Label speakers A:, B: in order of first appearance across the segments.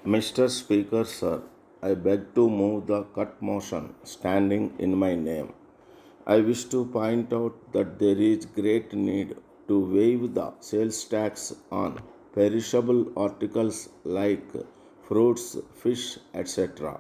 A: Mr. Speaker, sir, I beg to move the cut motion standing in my name. I wish to point out that there is great need to waive the sales tax on perishable articles like fruits, fish, etc.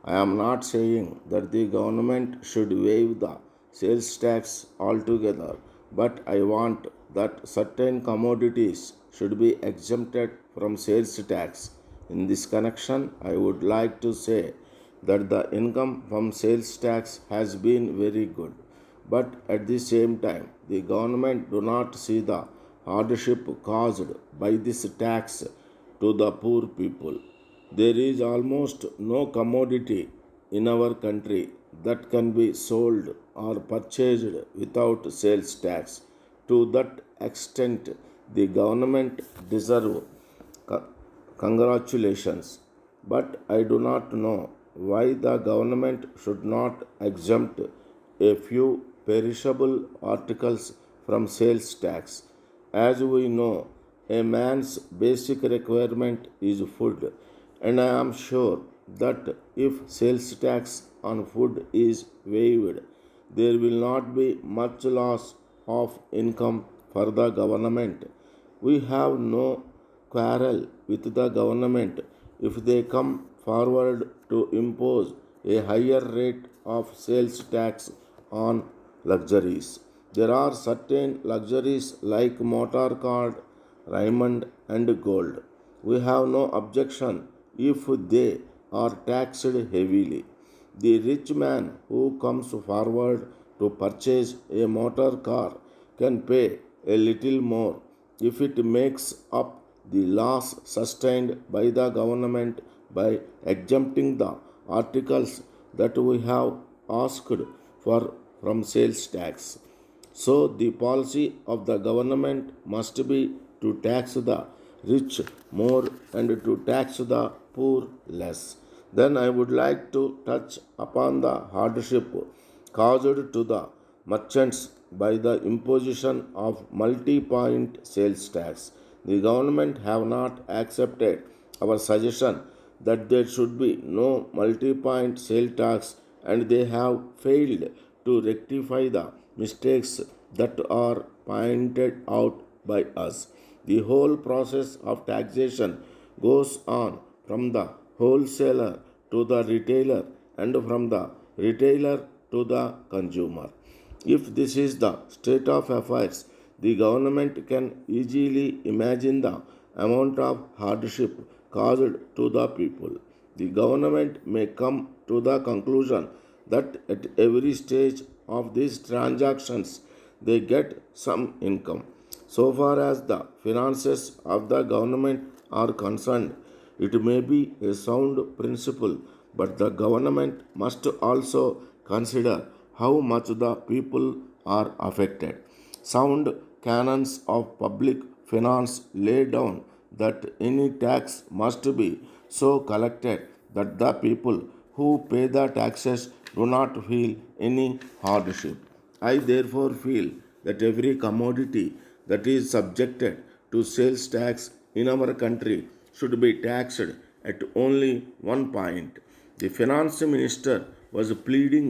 A: I am not saying that the government should waive the sales tax altogether, but I want that certain commodities should be exempted from sales tax. In this connection, I would like to say that the income from sales tax has been very good, but at the same time the government do not see the hardship caused by this tax to the poor people. There is almost no commodity in our country that can be sold or purchased without sales tax. To that extent the government deserve congratulations. But I do not know why the government should not exempt a few perishable articles from sales tax. As we know, a man's basic requirement is food, and I am sure that if sales tax on food is waived, there will not be much loss of income for the government. We have no quarrel with the government if they come forward to impose a higher rate of sales tax on luxuries. There are certain luxuries like motor car, diamond, and gold. We have no objection if they are taxed heavily. The rich man who comes forward to purchase a motor car can pay a little more if it makes up the loss sustained by the government by exempting the articles that we have asked for from sales tax. So, the policy of the government must be to tax the rich more and to tax the poor less. Then I would like to touch upon the hardship caused to the merchants by the imposition of multi-point sales tax. The government have not accepted our suggestion that there should be no multi-point sale tax, and they have failed to rectify the mistakes that are pointed out by us. The whole process of taxation goes on from the wholesaler to the retailer and from the retailer to the consumer. If this is the state of affairs, the government can easily imagine the amount of hardship caused to the people. The government may come to the conclusion that at every stage of these transactions they get some income. So far as the finances of the government are concerned, it may be a sound principle, but the government must also consider how much the people are affected. Sound canons of public finance lay down that any tax must be so collected that the people who pay the taxes do not feel any hardship. I therefore feel that every commodity that is subjected to sales tax in our country should be taxed at only one point. The finance minister was pleading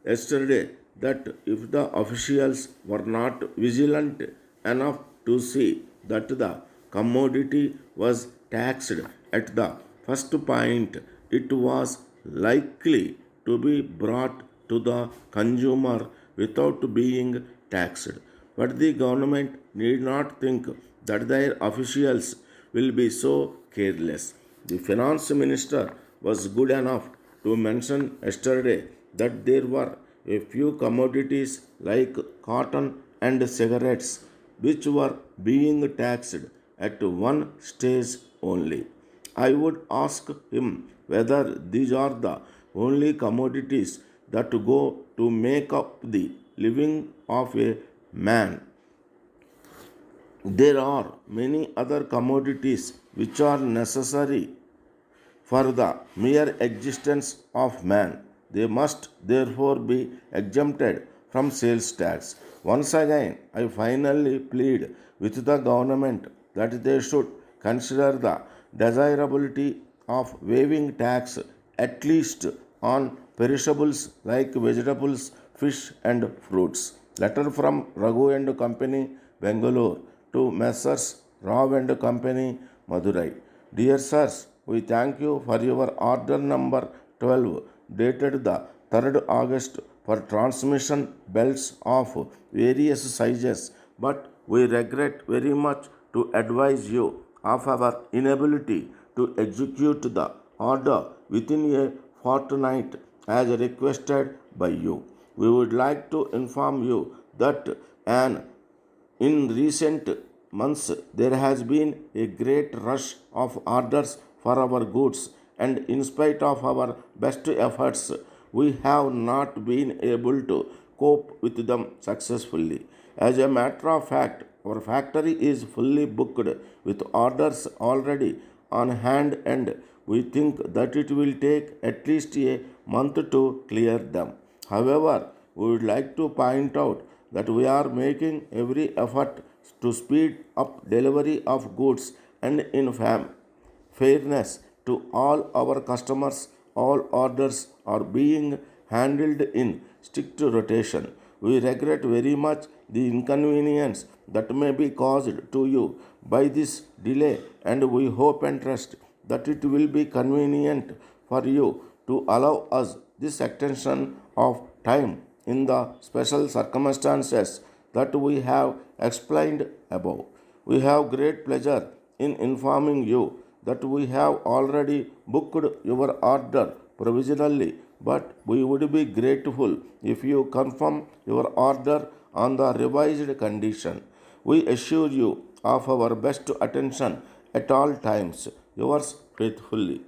A: yesterday that if the officials were not vigilant enough to see that the commodity was taxed at the first point, it was likely to be brought to the consumer without being taxed. But the government need not think that their officials will be so careless. The finance minister was good enough to mention yesterday that there were a few commodities like cotton and cigarettes which were being taxed at one stage only. I would ask him whether these are the only commodities that go to make up the living of a man. There are many other commodities which are necessary for the mere existence of man. They must therefore be exempted from sales tax. Once again, I finally plead with the government that they should consider the desirability of waiving tax at least on perishables like vegetables, fish and fruits. Letter from Raghu and Company, Bangalore to Messrs. Rao and Company, Madurai. Dear sirs, we thank you for your order number 12 dated the 3rd August for transmission belts of various sizes, but we regret very much to advise you of our inability to execute the order within a fortnight as requested by you. We would like to inform you that an in recent months, there has been a great rush of orders for our goods, and in spite of our best efforts, we have not been able to cope with them successfully. As a matter of fact, our factory is fully booked with orders already on hand, and we think that it will take at least a month to clear them. However, we would like to point out that we are making every effort to speed up delivery of goods and in fairness to all our customers, all orders are being handled in strict rotation. We regret very much the inconvenience that may be caused to you by this delay, and we hope and trust that it will be convenient for you to allow us this extension of time in the special circumstances that we have explained above. We have great pleasure in informing you that we have already booked your order provisionally, but we would be grateful if you confirm your order on the revised condition. We assure you of our best attention at all times. Yours faithfully,